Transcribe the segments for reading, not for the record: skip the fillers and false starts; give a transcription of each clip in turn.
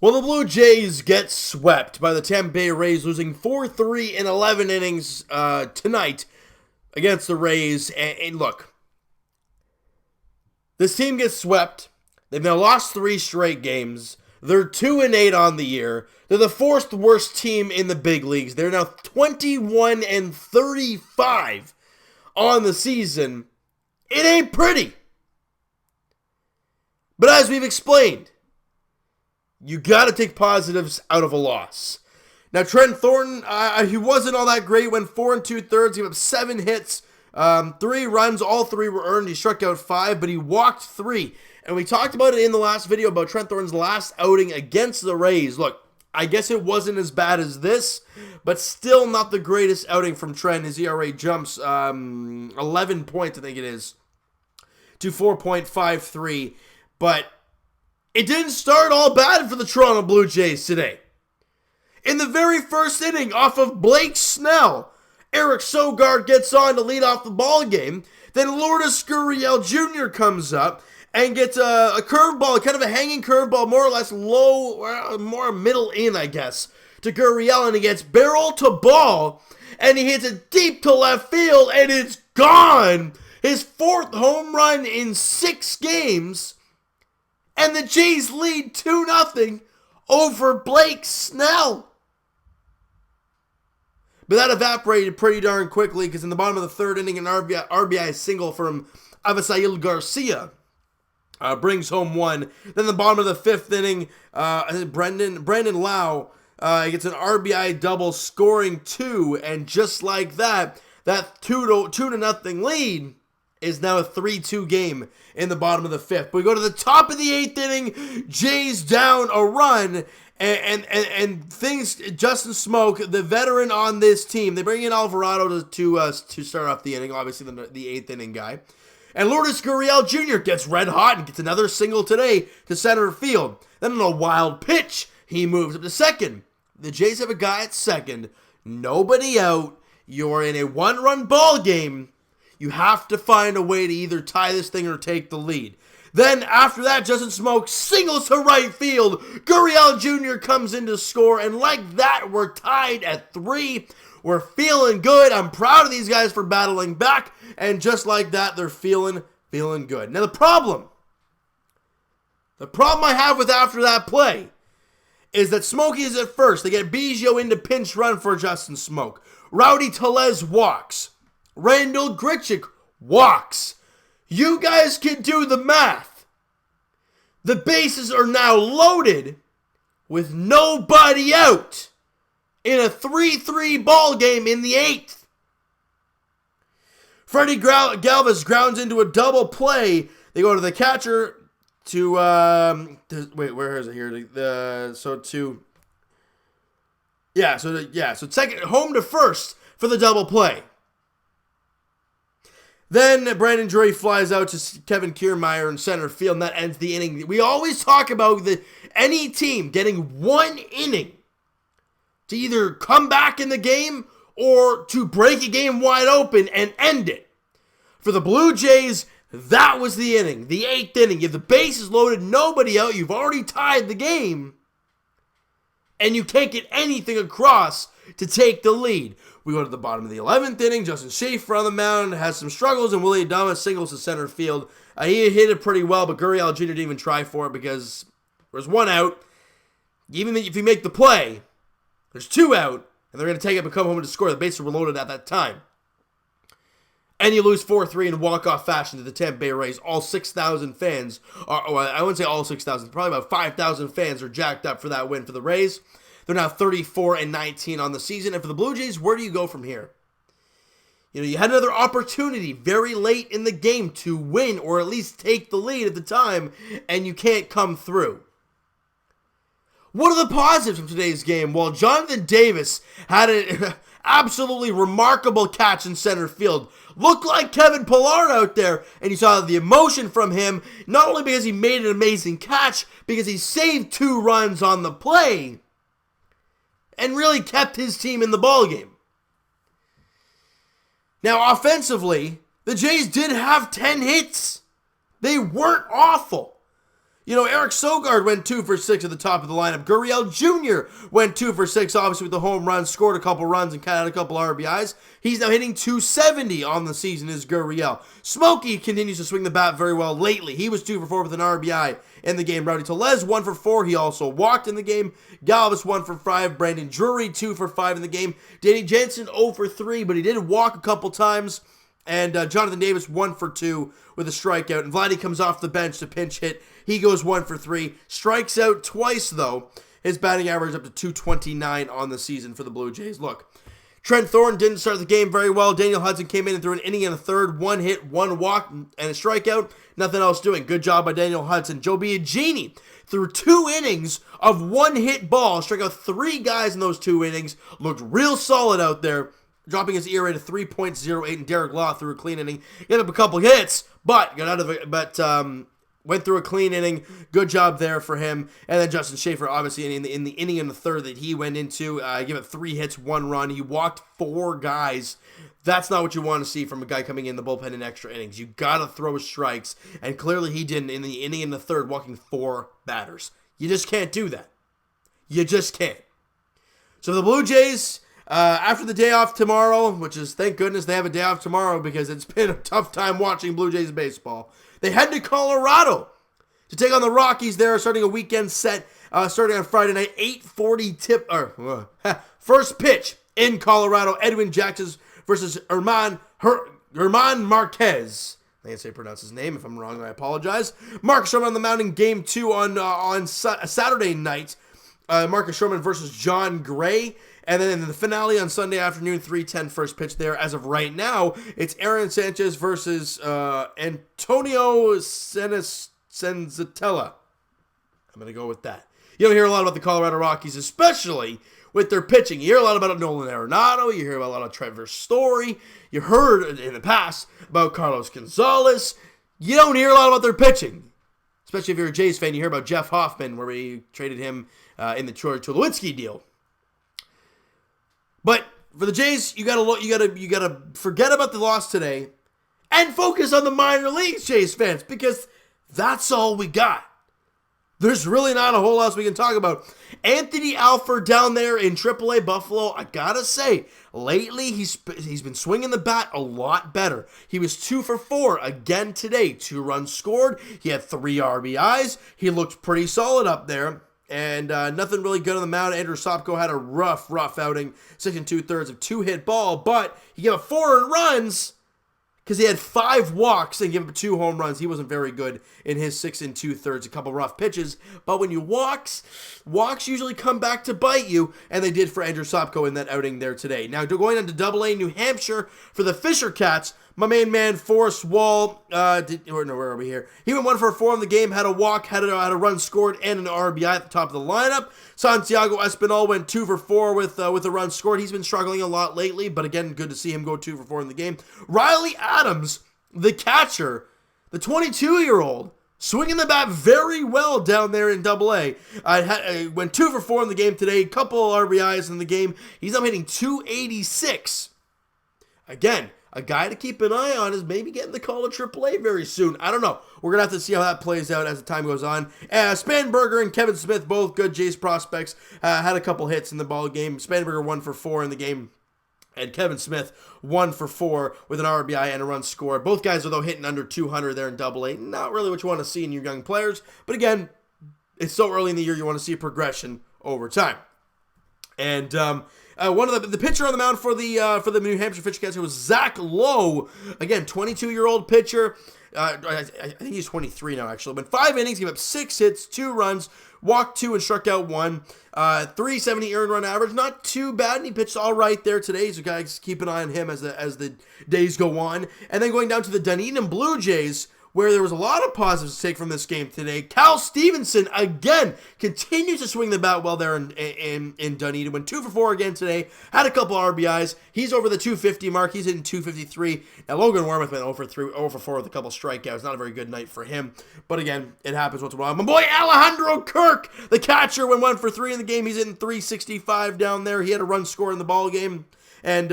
Well, the Blue Jays get swept by the Tampa Bay Rays, losing 4-3 in 11 innings tonight against the Rays. And look, this team gets swept. They've now lost 3 straight games. They're 2-8 on the year. They're the 4th worst team in the big leagues. They're now 21-35 on the season. It ain't pretty. But as we've explained, you got to take positives out of a loss. Now, Trent Thornton, he wasn't all that great. Went 4 2/3. He gave up 7 hits, 3 runs. All 3 were earned. He struck out 5, but he walked 3. And we talked about it in the last video about Trent Thornton's last outing against the Rays. Look, I guess it wasn't as bad as this, but still not the greatest outing from Trent. His ERA jumps 11 points, I think it is, to 4.53. But it didn't start all bad for the Toronto Blue Jays today. In the very first inning, off of Blake Snell, Eric Sogard gets on to lead off the ball game. Then Lourdes Gurriel Jr. comes up and gets a curveball, kind of a hanging curveball, more or less low, more middle in, I guess, to Gurriel, and he gets barrel to ball, and he hits it deep to left field, and it's gone. His 4th home run in 6 games. And the Jays lead 2-0 over Blake Snell. But that evaporated pretty darn quickly because in the bottom of the 3rd inning, an RBI single from Avisail Garcia brings home 1. Then the bottom of the 5th inning, Brandon Lau gets an RBI double, scoring 2. And just like that, that 2-0 lead is now a 3-2 game in the bottom of the 5th. But we go to the top of the 8th inning, Jays down a run, and things, Justin Smoke, the veteran on this team, they bring in Alvarado to start off the inning, obviously the 8th inning guy. And Lourdes Gurriel Jr. gets red hot and gets another single today to center field. Then on a wild pitch, he moves up to second. The Jays have a guy at second, nobody out, you're in a 1-run ball game. You have to find a way to either tie this thing or take the lead. Then, after that, Justin Smoke singles to right field. Gurriel Jr. comes in to score, and like that, we're tied at 3. We're feeling good. I'm proud of these guys for battling back, and just like that, they're feeling good. Now, the problem I have with after that play is that Smokey is at first. They get Biggio into pinch run for Justin Smoke. Rowdy Tellez walks. Randall Grichuk walks. You guys can do the math. The bases are now loaded with nobody out in a 3-3 ball game in the 8th. Freddie Galvis grounds into a double play. They go to the catcher to where is it here? So second, home to first for the double play. Then Brandon Drury flies out to Kevin Kiermaier in center field, and that ends the inning. We always talk about any team getting 1 inning to either come back in the game or to break a game wide open and end it. For the Blue Jays, that was the inning, the 8th inning. If the base is loaded, nobody out, you've already tied the game, and you can't get anything across to take the lead. We go to the bottom of the 11th inning. Justin Schaefer on the mound has some struggles, and Willie Adames singles to center field. He hit it pretty well, but Gurriel Jr. didn't even try for it because there's 1 out. Even if you make the play, there's 2 out, and they're going to take it and come home to score. The bases were loaded at that time. And you lose 4-3 in walk-off fashion to the Tampa Bay Rays. All 6,000 fans, I wouldn't say all 6,000, probably about 5,000 fans are jacked up for that win for the Rays. They're now 34-19 on the season. And for the Blue Jays, where do you go from here? You had another opportunity very late in the game to win or at least take the lead at the time, and you can't come through. What are the positives from today's game? Well, Jonathan Davis had an absolutely remarkable catch in center field. Looked like Kevin Pillar out there, and you saw the emotion from him, not only because he made an amazing catch, because he saved 2 runs on the play and really kept his team in the ballgame. Now, offensively, the Jays did have 10 hits. They weren't awful. Eric Sogard went 2 for 6 at the top of the lineup. Gurriel Jr. went 2 for 6, obviously with the home run, scored a couple runs and had a couple RBIs. He's now hitting 270 on the season, is Gurriel. Smokey continues to swing the bat very well lately. He was 2 for 4 with an RBI in the game. Rowdy Tellez 1 for 4. He also walked in the game. Galvis 1 for 5. Brandon Drury 2 for 5 in the game. Danny Jansen 0 for 3, but he did walk a couple times. And Jonathan Davis 1 for 2 with a strikeout. And Vladdy comes off the bench to pinch hit. He goes 1 for 3. Strikes out twice, though. His batting average up to 229 on the season for the Blue Jays. Look, Trent Thornton didn't start the game very well. Daniel Hudson came in and threw an inning and a third. 1 hit, 1 walk, and a strikeout. Nothing else doing. Good job by Daniel Hudson. Joe Biagini threw 2 innings of 1-hit ball. Struck out 3 guys in those 2 innings. Looked real solid out there, dropping his ERA to 3.08, and Derek Law threw a clean inning. He had up a couple hits, but got out of it. Went through a clean inning. Good job there for him. And then Justin Schaefer, obviously, in the inning in the third that he went into, gave it 3 hits, 1 run. He walked 4 guys. That's not what you want to see from a guy coming in the bullpen in extra innings. You got to throw strikes, and clearly he didn't in the inning in the third, walking 4 batters. You just can't do that. You just can't. So the Blue Jays, after the day off tomorrow, which is, thank goodness they have a day off tomorrow because it's been a tough time watching Blue Jays baseball. They head to Colorado to take on the Rockies there, starting a weekend set, starting on Friday night, 8:40 first pitch in Colorado. Edwin Jackson versus Herman Marquez. I can't say pronounce his name. If I'm wrong, I apologize. Marcus Stroman on the mound in Game 2 on Saturday night. Marcus Stroman versus John Gray. And then in the finale on Sunday afternoon, 3:10 first pitch there. As of right now, it's Aaron Sanchez versus Antonio Senzatella. I'm going to go with that. You don't hear a lot about the Colorado Rockies, especially with their pitching. You hear a lot about Nolan Arenado. You hear about a lot of Trevor Story. You heard in the past about Carlos Gonzalez. You don't hear a lot about their pitching. Especially if you're a Jays fan, you hear about Jeff Hoffman, where we traded him in the Troy Tulowitzki deal. But for the Jays, you gotta forget about the loss today and focus on the minor leagues, Jays fans, because that's all we got. There's really not a whole lot else we can talk about. Anthony Alford down there in AAA Buffalo, I gotta say, lately he's been swinging the bat a lot better. He was 2 for 4 again today. 2 runs scored. He had 3 RBIs. He looked pretty solid up there. And nothing really good on the mound. Andrew Sopko had a rough outing. 6 2/3 of 2-hit ball. But he gave up 4 earned runs because he had 5 walks and gave up 2 home runs. He wasn't very good in his 6 2/3. A couple rough pitches. But when you walks usually come back to bite you. And they did for Andrew Sopko in that outing there today. Now going on to AA New Hampshire for the Fisher Cats. My main man, Forrest Wall, where are we here? He went 1 for 4 in the game, had a walk, had a run scored, and an RBI at the top of the lineup. Santiago Espinal went 2 for 4 with a run scored. He's been struggling a lot lately, but again, good to see him go 2 for 4 in the game. Riley Adams, the catcher, the 22-year-old, swinging the bat very well down there in AA. Went 2 for 4 in the game today, couple RBIs in the game. He's now hitting 286. Again, a guy to keep an eye on is maybe getting the call to AAA very soon. I don't know. We're going to have to see how that plays out as the time goes on. Spanberger and Kevin Smith, both good Jays prospects, had a couple hits in the ball game. Spanberger 1 for 4 in the game. And Kevin Smith 1 for 4 with an RBI and a run scored. Both guys are, though, hitting under 200 there in AA. Not really what you want to see in your young players. But again, it's so early in the year you want to see a progression over time. And one of the pitcher on the mound for the New Hampshire Fisher Cats was Zach Lowe. Again, 22-year-old pitcher. I think he's 23 now, actually. But 5 innings, gave up 6 hits, 2 runs, walked 2 and struck out 1. 370 earned run average, not too bad. And he pitched all right there today. So guys, keep an eye on him as the days go on. And then going down to the Dunedin Blue Jays, where there was a lot of positives to take from this game today. Cal Stevenson, again, continues to swing the bat well there in Dunedin. Went 2 for 4 again today. Had a couple RBIs. He's over the 250 mark. He's hitting 253. Now, Logan Wormuth went 0 for 4 with a couple strikeouts. Not a very good night for him. But again, it happens once in a while. My boy Alejandro Kirk, the catcher, went 1 for 3 in the game. He's hitting 365 down there. He had a run score in the ball game. And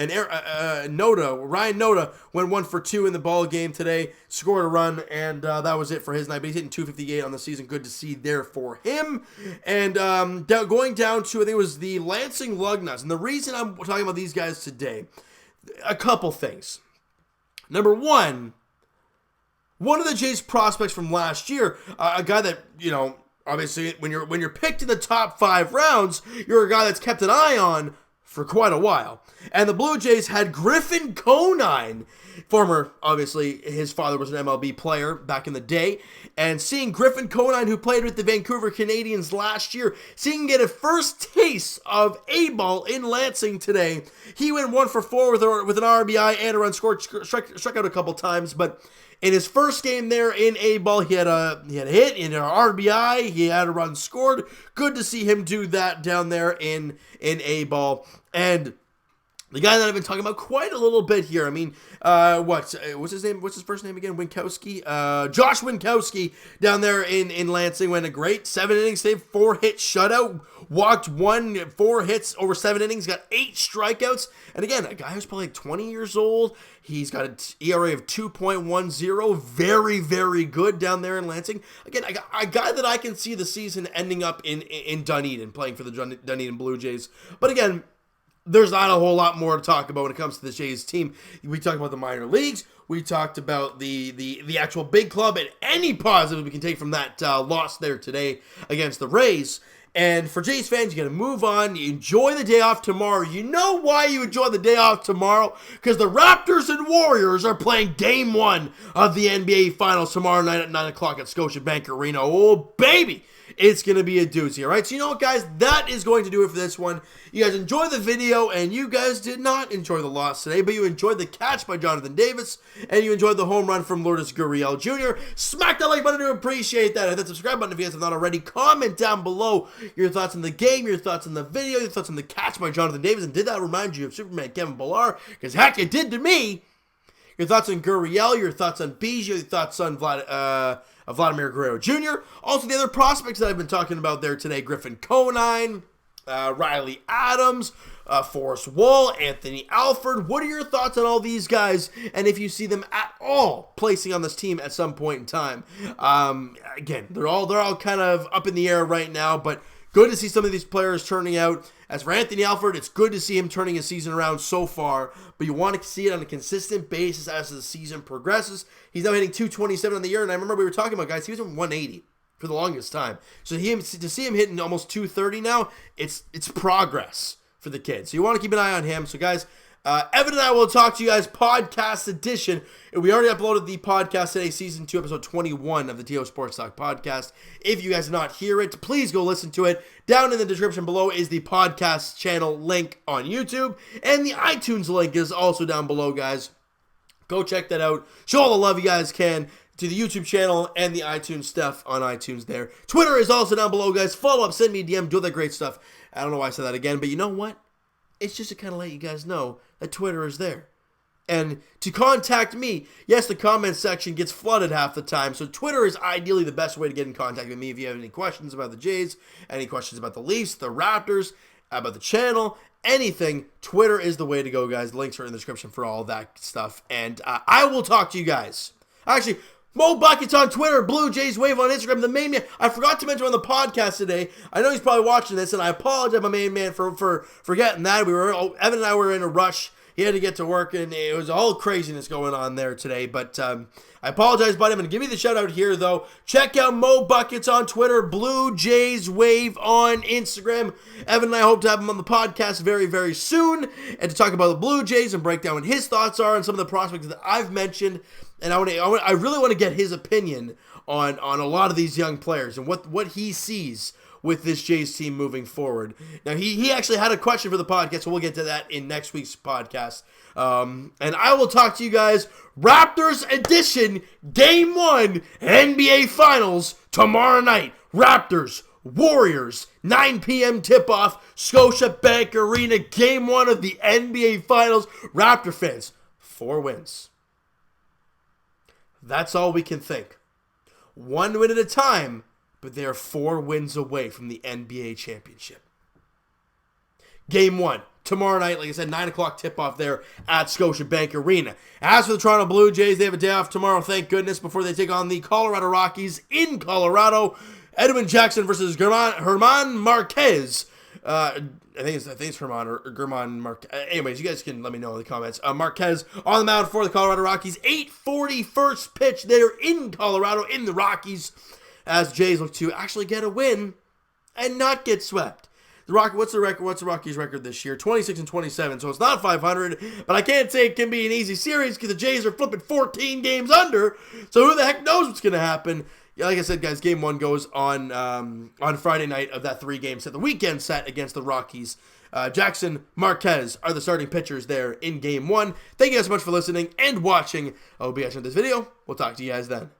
And Ryan Noda went 1 for 2 in the ball game today, scored a run, and that was it for his night. But he's hitting 258 on the season. Good to see there for him. And going down to, I think it was the Lansing Lugnuts. And the reason I'm talking about these guys today, a couple things. Number one of the Jays prospects from last year, a guy that, obviously when you're picked in the top 5 rounds, you're a guy that's kept an eye on for quite a while. And the Blue Jays had Griffin Conine, obviously, his father was an MLB player back in the day, and seeing Griffin Conine, who played with the Vancouver Canadians last year, seeing him get a first taste of A-ball in Lansing today, he went 1 for 4 with an RBI and a run scored, struck out a couple times, but in his first game there in A-ball, he had a hit, he had an RBI, he had a run scored. Good to see him do that down there in A-ball. And the guy that I've been talking about quite a little bit here, I mean, what's his name? What's his first name again? Winkowski? Josh Winkowski down there in Lansing went a great 7 innings, saved 4 hits shutout, walked 1, 4 hits over 7 innings, got 8 strikeouts. And again, a guy who's probably like 20 years old. He's got an ERA of 2.10, very, very good down there in Lansing. Again, a guy that I can see the season ending up in Dunedin, playing for the Dunedin Blue Jays. But again, there's not a whole lot more to talk about when it comes to the Jays team. We talked about the minor leagues. We talked about the actual big club and any positive we can take from that loss there today against the Rays. And for Jays fans, you got to move on. You enjoy the day off tomorrow. You know why you enjoy the day off tomorrow? Because the Raptors and Warriors are playing Game 1 of the NBA Finals tomorrow night at 9 o'clock at Scotiabank Arena. Oh, baby! It's going to be a doozy, all right? So you know what, guys? That is going to do it for this one. You guys enjoyed the video, and you guys did not enjoy the loss today, but you enjoyed the catch by Jonathan Davis, and you enjoyed the home run from Lourdes Gurriel Jr. Smack that like button to appreciate that. Hit that subscribe button if you guys have not already. Comment down below your thoughts on the game, your thoughts on the video, your thoughts on the catch by Jonathan Davis, and did that remind you of Superman Kevin Pillar? Because heck, it did to me. Your thoughts on Gurriel, your thoughts on Bijou, your thoughts on Vladimir Guerrero Jr. Also, the other prospects that I've been talking about there today, Griffin Conine, Riley Adams, Forrest Wall, Anthony Alford. What are your thoughts on all these guys? And if you see them at all placing on this team at some point in time? Again, they're all kind of up in the air right now, but good to see some of these players turning out. As for Anthony Alford, it's good to see him turning his season around so far, but you want to see it on a consistent basis as the season progresses. He's now hitting 227 on the year, and I remember we were talking about, guys, he was at 180 for the longest time. So to see him hitting almost 230 now, it's progress for the kid. So you want to keep an eye on him. So, guys, Evan and I will talk to you guys podcast edition. We already uploaded the podcast today, season 2, episode 21 of the TO Sports Talk podcast. If you guys did not hear it, please go listen to it. Down in the description below is the podcast channel link on YouTube, and the iTunes link is also down below, guys. Go check that out. Show all the love you guys can to the YouTube channel and the iTunes stuff on iTunes there. Twitter is also down below, guys. Follow up, send me a DM, do all that great stuff. I don't know why I said that again, but you know what? It's just to kind of let you guys know that Twitter is there. And to contact me, yes, the comment section gets flooded half the time, so Twitter is ideally the best way to get in contact with me if you have any questions about the Jays, any questions about the Leafs, the Raptors, about the channel, anything. Twitter is the way to go, guys. The links are in the description for all that stuff, and I will talk to you guys. Actually, Mo Buckets on Twitter, Blue Jays Wave on Instagram. The main man, I forgot to mention on the podcast today. I know he's probably watching this, and I apologize, my main man, for forgetting that. Evan and I were in a rush. He had to get to work, and it was all craziness going on there today. But I apologize, buddy. I'm going to give you the shout out here, though. Check out Mo Buckets on Twitter, Blue Jays Wave on Instagram. Evan and I hope to have him on the podcast very, very soon, and to talk about the Blue Jays and break down what his thoughts are on some of the prospects that I've mentioned. And I really want to get his opinion on a lot of these young players and what he sees with this Jays team moving forward. Now, he actually had a question for the podcast, so we'll get to that in next week's podcast. And I will talk to you guys, Raptors edition, Game 1, NBA Finals, tomorrow night. Raptors, Warriors, 9 p.m. tip-off, Scotiabank Arena, Game 1 of the NBA Finals. Raptor fans, 4 wins. That's all we can think. 1 win at a time, but they are 4 wins away from the NBA championship. Game 1. Tomorrow night, like I said, 9 o'clock tip-off there at Scotiabank Arena. As for the Toronto Blue Jays, they have a day off tomorrow, thank goodness, before they take on the Colorado Rockies in Colorado. Edwin Jackson versus German Marquez. I think it's Herman or German Marquez. Anyways, you guys can let me know in the comments. Marquez on the mound for the Colorado Rockies. 8:40 first pitch there in Colorado in the Rockies, as Jays look to actually get a win and not get swept. What's the record? What's the Rockies' record this year? 26-27, so it's not 500. But I can't say it can be an easy series because the Jays are flipping 14 games under. So who the heck knows what's going to happen? Yeah, like I said, guys, Game 1 goes on Friday night of that 3-game set, the weekend set against the Rockies. Jackson, Marquez are the starting pitchers there in Game 1. Thank you guys so much for listening and watching. I hope you guys enjoyed this video. We'll talk to you guys then.